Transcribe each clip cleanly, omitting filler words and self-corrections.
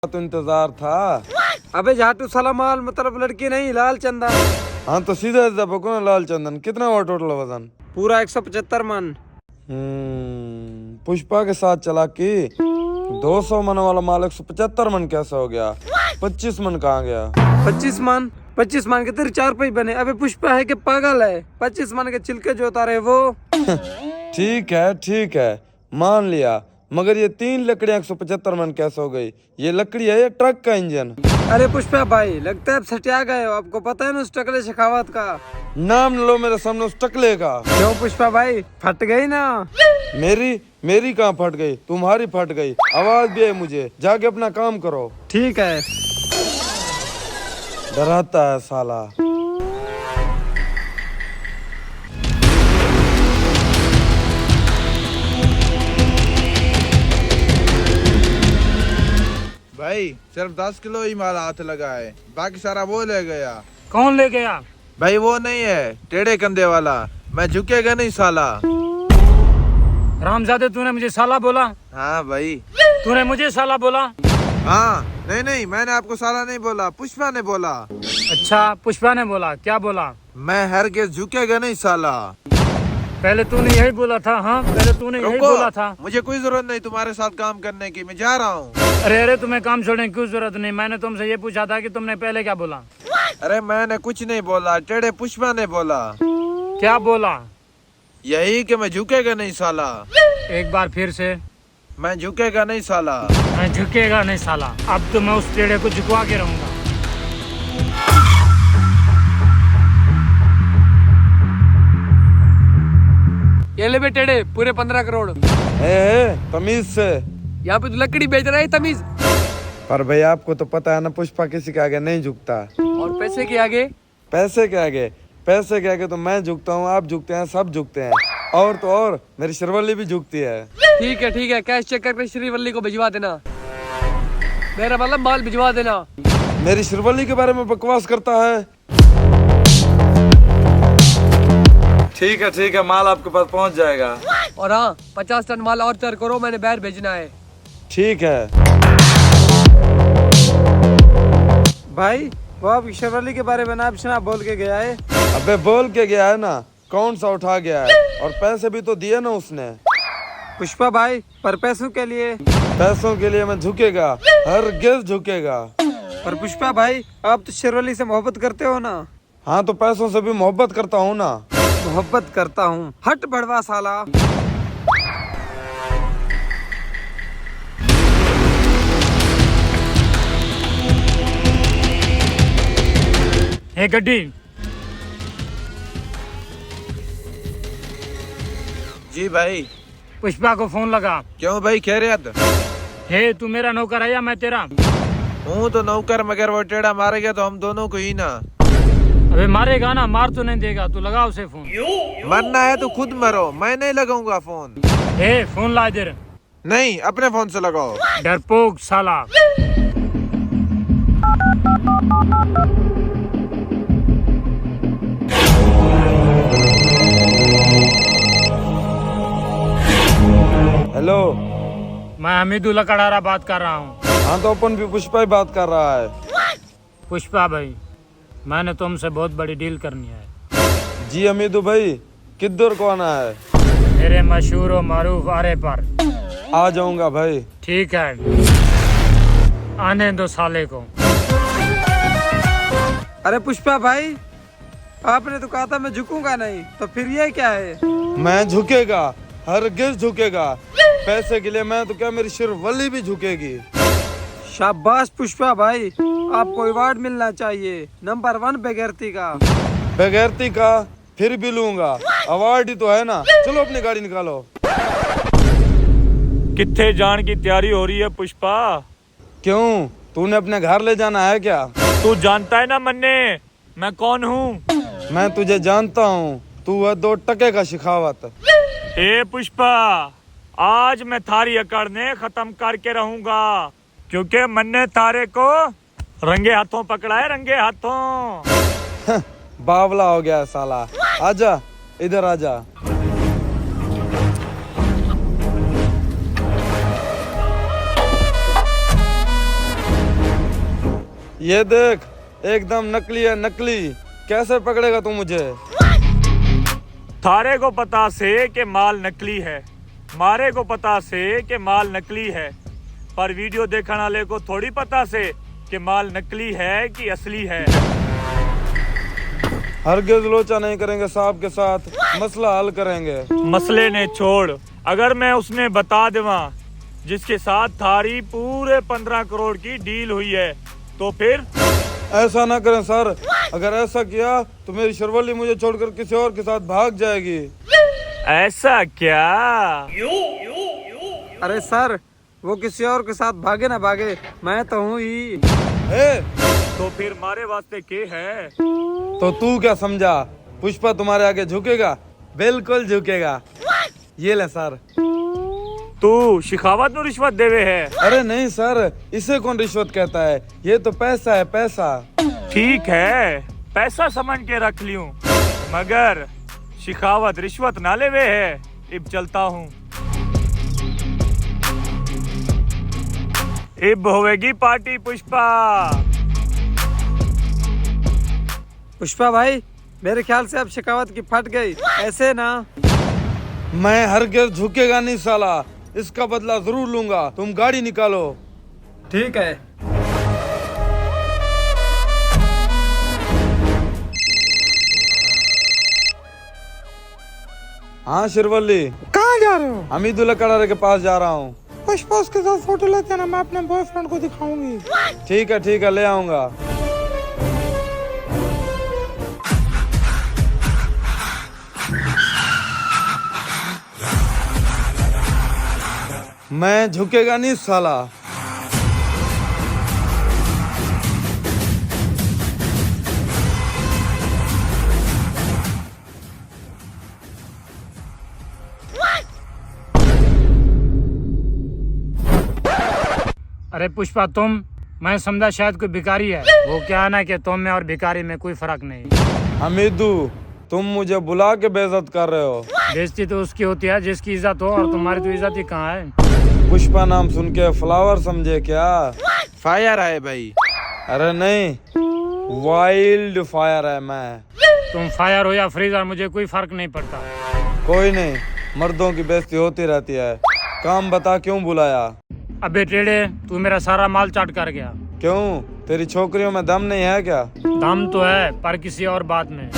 तो इंतजार था। अबे झाटू साला माल मतलब लड़की नहीं, लाल चंदन। हाँ तो सीधा सीधा पको ना लाल चंदन। कितना हुआ टोटल वजन? पूरा 175 मन। पुष्पा के साथ चला कि 200 मन वाला माल 175 मन कैसे हो गया? 25 मन कहाँ गया? 25 मन? 25 मन के तेरे 4 पैसे बने। अबे पुष्पा है कि पागल है? 25 मन के छिलके जो उतारे वो। ठीक है मान लिया, मगर ये 3 लकड़ियां 175 मन कैसे हो गई? ये लकड़ी है या ट्रक का इंजन? अरे पुष्पा भाई, लगता है आप सटिया गए हो। आपको पता है ना उस टकले शेखावत का नाम न लो मेरे सामने उस टकले का। क्यों पुष्पा भाई, फट गई ना? मेरी कहाँ फट गई? तुम्हारी फट गई। आवाज भी है मुझे, जाके अपना काम करो। ठीक है। डराता है साला। भाई सिर्फ 10 किलो ही माल हाथ लगा है, बाकी सारा वो ले गया। कौन ले गया? भाई वो नहीं है, टेढ़े कंधे वाला। मैं झुकेगा नहीं साला। रामजादे, तूने मुझे साला बोला? हाँ भाई। तूने मुझे साला बोला? हाँ नहीं मैंने आपको साला नहीं बोला, पुष्पा ने बोला। अच्छा, पुष्पा ने बोला? क्या बोला? मैं हरगिज़ झुकेगा नहीं साला। पहले तूने यही बोला था। हाँ, पहले तूने यही रुको, बोला था। मुझे कोई जरूरत नहीं तुम्हारे साथ काम करने की, मैं जा रहा हूँ। अरे तुम्हें काम छोड़ने की क्यों जरूरत नहीं? मैंने तुमसे ये पूछा था कि तुमने पहले क्या बोला। अरे मैंने कुछ नहीं बोला, टेढ़े पुष्पा ने बोला। क्या बोला? यही कि मैं झुकेगा नहीं साला। एक बार फिर से। मैं झुकेगा नहीं साला। मैं झुकेगा नहीं साला। अब तो मैं उस टेढ़े को झुकवा के रहूंगा। ये ले बे टेढ़े, पूरे 15 करोड़। तमीज से। यहाँ पे तो लकड़ी बेच रहा है, तमीज। पर भाई आपको तो पता है ना, पुष्पा किसी के आगे नहीं झुकता। और पैसे के आगे? पैसे के आगे तो मैं झुकता हूँ, आप झुकते हैं, सब झुकते हैं। और तो और मेरी शिरवली भी झुकती है। ठीक है, कैश चेक करके श्रीवल्ली को भिजवा देना। मेरा मतलब माल भिजवा देना। मेरी शिरवली के बारे में बकवास करता है। ठीक है, माल आपके पास पहुंच जाएगा। और हाँ, 50 टन माल और तैयार करो, मैंने बाहर भेजना है। ठीक है भाई, वो आप शिवरली के बारे में नाप शनाप बोल के गया है। अबे बोल के गया है ना, कौन सा उठा गया है? और पैसे भी तो दिए ना उसने। पुष्पा भाई, पर पैसों के लिए? पैसों के लिए मैं झुकेगा, हरगिज़ झुकेगा। पर पुष्पा भाई, आप तो शिवरली से मोहब्बत करते हो ना? हाँ तो पैसों से भी मोहब्बत करता हूँ ना। मोहब्बत करता हूँ? हट बड़वा साला। हे गड्डी। जी भाई। पुष्पा को फोन लगा। क्यों भाई, खैरियत? हे, तू मेरा नौकर है या मैं तेरा? हूँ तो नौकर, मगर वो टेढ़ा मारेगा तो हम दोनों को ही ना। अबे मारेगा ना, मार तो नहीं देगा। तू लगा उसे फोन। मरना है तो खुद मरो, मैं नहीं लगाऊंगा फोन। हे, फोन ला इधर। नहीं, अपने फोन से लगाओ। डरपोक साला। हेलो, मैं हमीदुल्ला कड़ारा बात कर रहा हूँ। हाँ तो अपन भी पुष्पा ही बात कर रहा है। पुष्पा भाई, मैंने तुमसे बहुत बड़ी डील करनी है। जी अमीदू भाई, किधर को आना है? मेरे मशहूर और मारूफ आरे पर। आ जाऊंगा भाई। ठीक है, आने दो साले को। अरे पुष्पा भाई, आपने तो कहा था मैं झुकूंगा नहीं, तो फिर ये क्या है? मैं झुकेगा, हरगिज़ झुकेगा। पैसे के लिए मैं तो क्या, मेरी शिरवली भी झुकेगी। शाबाश पुष्पा भाई, आपको अवार्ड मिलना चाहिए, नंबर 1 बेगैरती का। बेगैरती का फिर भी लूंगा, अवार्ड ही तो है ना। चलो अपनी गाड़ी निकालो। कित्थे जान की तैयारी हो रही है पुष्पा? क्यों, तूने अपने घर ले जाना है क्या? तू जानता है ना मन्ने, मैं कौन हूँ? मैं तुझे जानता हूँ, तू है 2 टके का शिखावत। ए पुष्पा, आज मैं थारी अकड़ ने खत्म करके रहूंगा, क्योंकि मन्ने तारे को रंगे हाथों पकड़ा है, रंगे हाथों। बावला हो गया साला। आजा, इधर आजा। ये देख, एकदम नकली है, नकली। कैसे पकड़ेगा तू मुझे? थारे को पता से कि माल नकली है, मारे को पता से कि माल नकली है, पर वीडियो देखने वाले को थोड़ी पता से कि माल नकली है कि असली है। हरगिज लोचा नहीं करेंगे साहब के साथ, मसला हल करेंगे। मसले ने छोड़, अगर मैं उसने बता देवा जिसके साथ थारी पूरे 15 करोड़ की डील हुई है, तो फिर? ऐसा ना करें सर, अगर ऐसा किया तो मेरी शर्वली मुझे छोड़कर किसी और के साथ भाग जाएगी। ऐसा क्या? अरे सर, वो किसी और के साथ भागे ना भागे, मैं तो हूँ ही। ए, तो फिर मारे वास्ते के है? तो तू क्या समझा? पुष्पा तुम्हारे आगे झुकेगा? बिल्कुल झुकेगा। ये ले सर। तू शिखावत नु रिश्वत देवे है? अरे नहीं सर, इसे कौन रिश्वत कहता है? ये तो पैसा है, पैसा। ठीक है, पैसा समझ के रख लियूं, मगर शिखावत रिश्वत ना लेवे है। इब चलता हूँ। इब होवेगी पार्टी पुष्पा। पुष्पा भाई, मेरे ख्याल से अब शिकावत की फट गई, ऐसे ना? मैं हरगिज झुकेगा नहीं साला, इसका बदला जरूर लूंगा। तुम गाड़ी निकालो। ठीक है। हाँ शिरवली, कहाँ जा रहे हो? हमीदुल्ला कड़ारे के पास जा रहा हूँ। पुष्पा उसके साथ फोटो लेते हैं ना, मैं अपने बॉयफ्रेंड को दिखाऊंगी। ठीक है, ले आऊंगा। मैं झुकेगा नहीं साला। अरे पुष्पा, तुम, मैं समझा शायद कोई भिखारी है। वो क्या है ना कि तुम में और भिखारी में कोई फर्क नहीं। हमीदू, तुम मुझे बुला के बेइज्जत कर रहे हो। बेइज्जती तो उसकी होती है जिसकी इज्जत हो, और तुम्हारी तो इज्जत ही कहाँ है। पुष्पा नाम सुन के फ्लावर समझे क्या? फायर है भाई। अरे नहीं, वाइल्ड फायर है मैं। तुम फायर हो या फ्रीजर, मुझे कोई फर्क नहीं पड़ता। कोई नहीं, मर्दों की बेइज्जती होती रहती है। काम बता, क्यों बुलाया? अबे टेढ़े, तू मेरा सारा माल चाट कर गया। क्यों, तेरी छोकरियों में दम नहीं है क्या? दम तो है, पर किसी और बात में।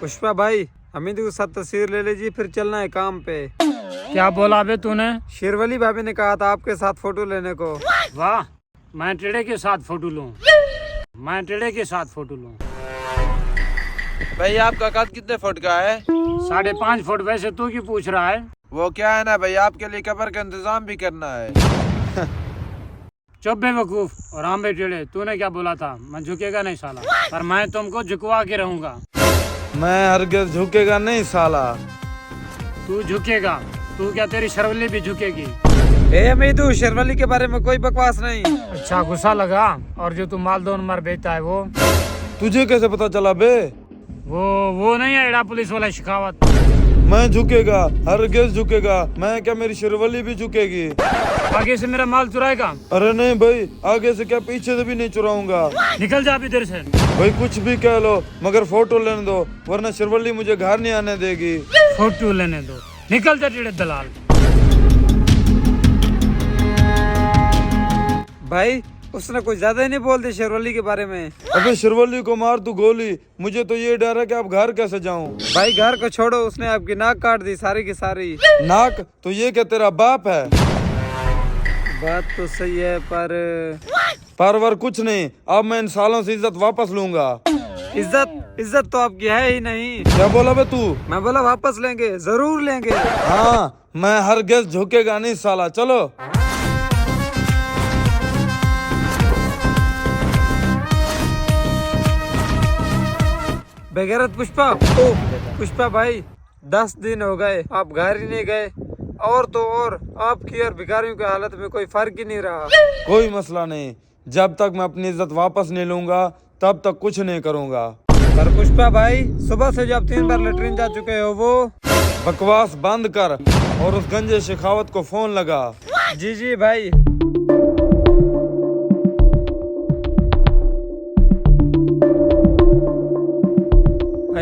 पुष्पा भाई, हमीद के साथ तस्वीर ले लीजिए, फिर चलना है काम पे। क्या बोला बे तूने? शेरवली भाभी ने कहा था आपके साथ फोटो लेने को। वाह, मैं टेढ़े के साथ फोटो लूं? मैं टेढ़े के साथ फोटो लूं? भाई आपका कद कितने फुट का है? 5.5 फुट। वैसे तू क्यों पूछ रहा है? वो क्या है ना भाई, आपके लिए कब्र का इंतजाम भी करना है। चुप बेवकूफ। और हाँ बे टेढ़े, तूने क्या बोला था? मैं झुकेगा नहीं साला, पर मैं तुमको झुकवा के रहूंगा। मैं हरगिज झुकेगा नहीं साला। तू झुकेगा? तू क्या, तेरी शर्वली भी झुकेगी? ए हमीदू, शेरवली के बारे में कोई बकवास नहीं। अच्छा, गुस्सा लगा? और जो तू माल 2 नंबर बेचता है वो तुझे कैसे पता चला बे? वो नहीं है एड़ा पुलिस वाला शिखावत। मैं झुकेगा, हरगिज झुकेगा। मैं क्या, मेरी शिरवली भी झुकेगी। आगे से मेरा माल चुराएगा? अरे नहीं भाई, आगे से क्या, पीछे से भी नहीं चुराऊंगा। निकल जा अभी इधर से। भाई कुछ भी कह लो, मगर फोटो लेने दो, वरना शिरवली मुझे घर नहीं आने देगी। फोटो लेने दो, निकल जा टेढ़े दलाल। भाई, उसने कुछ ज्यादा ही नहीं बोल दी शेरवली के बारे में। अबे शिरवली को मार तू गोली, मुझे तो ये डर है कि अब घर कैसे जाऊं। भाई घर को छोड़ो, उसने आपकी नाक काट दी सारी की सारी। नाक? तो ये क्या तेरा बाप है? बात तो सही है, परवर कुछ नहीं। अब मैं इन सालों से इज्जत वापस लूंगा। इज्जत तो आपकी है ही नहीं। क्या बोला बे तू? मैं बोला वापस लेंगे, जरूर लेंगे। हाँ, मैं हरगिज झुकेगा नहीं साला। चलो। बेगैरत पुष्पा। पुष्पा भाई, 10 दिन हो गए आप घर ही नहीं गए, और तो और आपकी और भिखारियों की हालत में कोई फर्क ही नहीं रहा। कोई मसला नहीं, जब तक मैं अपनी इज्जत वापस नहीं लूंगा तब तक कुछ नहीं करूंगा। पर पुष्पा भाई, सुबह से जो आप 3 बार लेटरिन जा चुके हो, वो बकवास बंद कर और उस गंजे शेखावत को फोन लगा। जी भाई।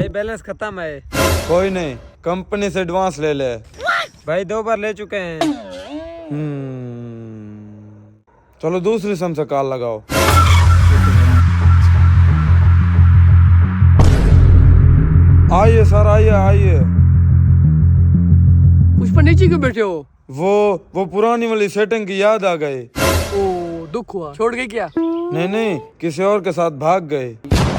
भाई बैलेंस खत्म है। कोई नहीं, कंपनी से एडवांस ले ले। भाई 2 बार ले चुके हैं। चलो दूसरी सिम से कॉल लगाओ। आइए सर, आइए आइए। पुष्पा नीचे क्यों बैठे हो? वो पुरानी वाली सेटिंग की याद आ गई। ओ दुख हुआ, छोड़ गई क्या? नहीं नहीं, किसी और के साथ भाग गए।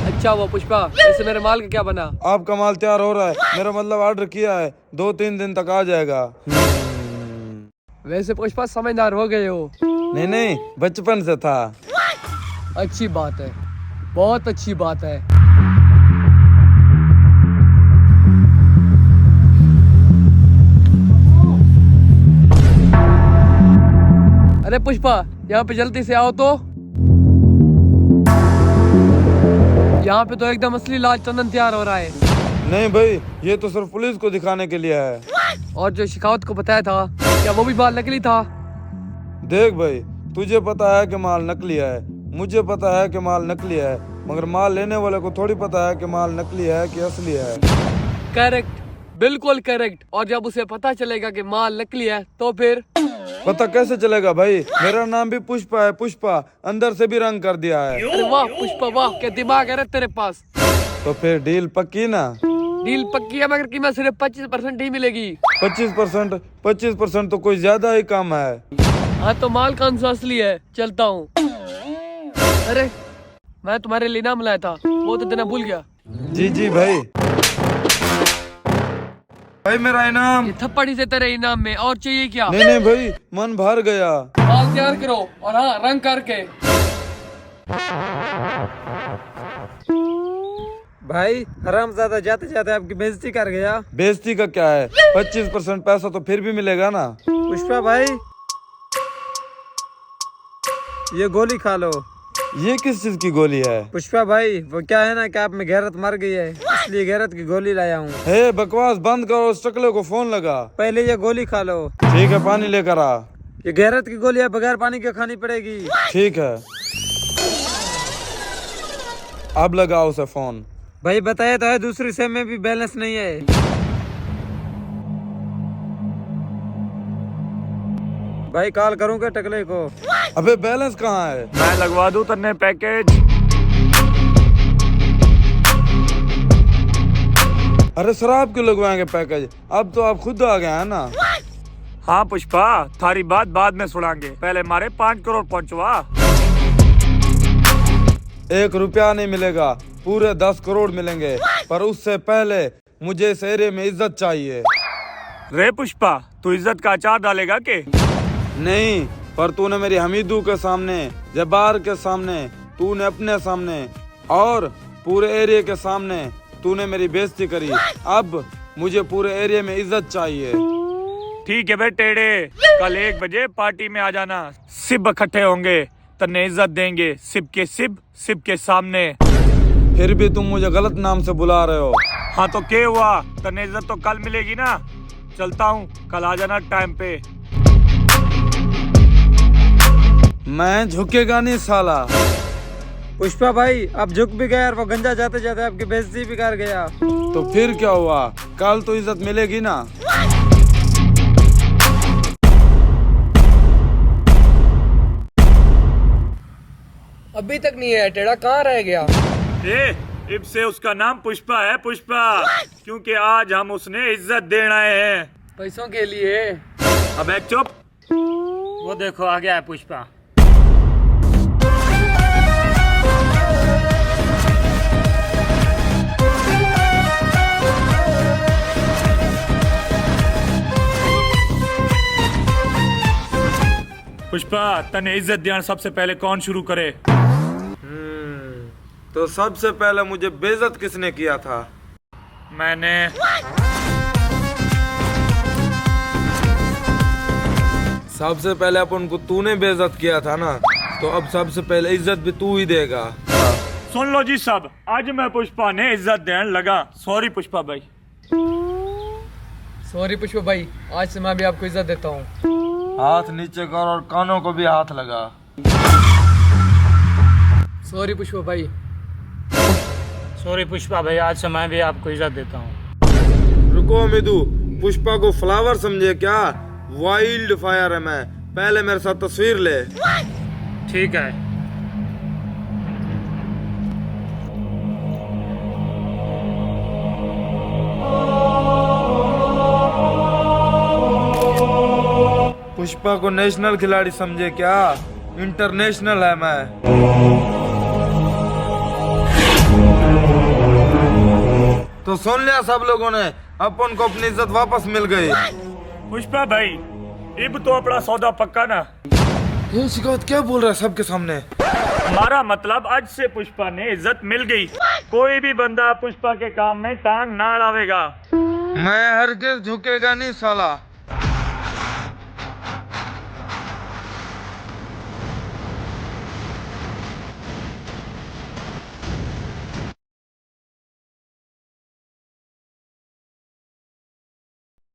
अच्छा हुआ पुष्पा, ऐसे मेरे माल का क्या बना? आपका माल तैयार हो रहा है, मेरा मतलब ऑर्डर किया है, 2-3 दिन तक आ जाएगा। वैसे पुष्पा समझदार हो गए हो। नहीं नहीं, बचपन से था। अच्छी बात है, बहुत अच्छी बात है। अरे पुष्पा, यहाँ पे जल्दी से आओ तो। यहाँ पे तो एकदम असली लाल चंदन तैयार हो रहा है। नहीं भाई, ये तो सिर्फ पुलिस को दिखाने के लिए है। और जो शिकावत को बताया था, क्या वो भी माल नकली था? देख भाई, तुझे पता है कि माल नकली है, मुझे पता है कि माल नकली है, मगर माल लेने वाले को थोड़ी पता है कि माल नकली है कि असली है। करेक्ट, बिल्कुल करेक्ट। और जब उसे पता चलेगा कि माल नकली है तो फिर? पता कैसे चलेगा भाई? मेरा नाम भी पुष्पा है, पुष्पा अंदर से भी रंग कर दिया है। अरे वाह पुष्पा वाह, क्या दिमाग है रे तेरे पास। तो फिर डील पक्की ना? डील पक्की है, मगर कीमत सिर्फ 25% ही मिलेगी। 25% तो कोई ज्यादा ही कम है। हाँ तो माल कौन सा असली है, चलता हूँ। अरे मैं तुम्हारे लिए इनाम लाया था, वो तो देना भूल गया। जी जी भाई। भाई मेरा इनाम। ये थप्पड़ी से तेरे इनाम में, और चाहिए क्या? नहीं नहीं भाई, मन भर गया। माल तैयार करो, और हाँ रंग करके। भाई हरामजादा जाते जाते आपकी बेइज्जती कर गया। बेइज्जती का क्या है, 25% पैसा तो फिर भी मिलेगा ना। पुष्पा भाई, ये गोली खा लो। ये किस चीज की गोली है? पुष्पा भाई, वो क्या है ना कि आप में गैरत मर गई है, इसलिए गैरत की गोली लाया हूँ। हे बकवास बंद करो, उस टकले को फोन लगा। पहले ये गोली खा लो। ठीक है, पानी लेकर आ। ये गैरत की गोली है, बगैर पानी के खानी पड़ेगी। ठीक है, अब लगाओ उसे फोन। भाई बताया तो है, दूसरी सिम में भी बैलेंस नहीं है। भाई कॉल करूँ क्या टकले को? अबे बैलेंस कहाँ है? मैं लगवा दूं तन्ने पैकेज। अरे शराब क्यों लगवाएंगे पैकेज? अब तो आप खुद आ गए हैं ना। हाँ पुष्पा, थारी बात बाद में सुनाएंगे, पहले मारे 5 करोड़ पहुंचवा। 1 रुपया नहीं मिलेगा, पूरे 10 करोड़ मिलेंगे, पर उससे पहले मुझे इस एरिया में इज्जत चाहिए। रे पुष्पा, तू इज्जत का अचार डालेगा के? नहीं, पर तूने मेरी हमीदू के सामने, जब्बार के सामने, तूने अपने सामने और पूरे एरिया के सामने तूने मेरी बेइज्जती करी। अब मुझे पूरे एरिया में इज्जत चाहिए। ठीक है बे टेढ़े, कल 1 बजे पार्टी में आ जाना। सिब इकट्ठे होंगे, तन्ने इज्जत देंगे, सिब के सामने। फिर भी तुम मुझे गलत नाम से बुला रहे हो। हाँ तो क्या हुआ, तन्ने इज्जत तो कल मिलेगी ना। चलता हूँ, कल आ जाना टाइम पे। मैं झुकेगा नहीं साला। पुष्पा भाई, आप झुक भी गए और वो गंजा जाते जाते आपकी बेइज्जती भी कर गया। तो फिर क्या हुआ, कल तो इज्जत मिलेगी ना। अभी तक नहीं है, टेढ़ा कहाँ रह गया? इब से उसका नाम पुष्पा है, पुष्पा, क्योंकि आज हम उसने इज्जत देना है। पैसों के लिए। अब एक चुप। वो देखो आ गया है पुष्पा। पुष्पा, तने इज्जत देना सबसे पहले कौन शुरू करे? तो सबसे पहले मुझे बेइज्जत किसने किया था? मैंने। सबसे पहले अपन को तूने बेइज्जत किया था ना, तो अब सबसे पहले इज्जत भी तू ही देगा। सुन लो जी सब, आज मैं पुष्पा ने इज्जत देने लगा। सॉरी पुष्पा भाई। सॉरी पुष्पा भाई, आज से मैं भी आपको इज्जत देता हूँ। हाथ नीचे कर और कानों को भी हाथ लगा। सॉरी पुष्पा भाई। सॉरी पुष्पा भाई, आज से मैं भी आपको इज्जत देता हूँ। रुको अमिदू, पुष्पा को फ्लावर समझे क्या? वाइल्ड फायर है मैं। पहले मेरे साथ तस्वीर ले। ठीक है। पुष्पा को नेशनल खिलाड़ी समझे क्या? इंटरनेशनल है मैं। तो सुन लिया सब लोगों ने, अपन को अपनी इज्जत वापस मिल गई। पुष्पा भाई, अब तो अपना सौदा पक्का ना? ये शिकायत क्या बोल रहा है सबके सामने? हमारा मतलब आज से पुष्पा ने इज्जत मिल गई। कोई भी बंदा पुष्पा के काम में टांग ना अड़ावेगा। मैं हरगिज झुकेगा नहीं साला।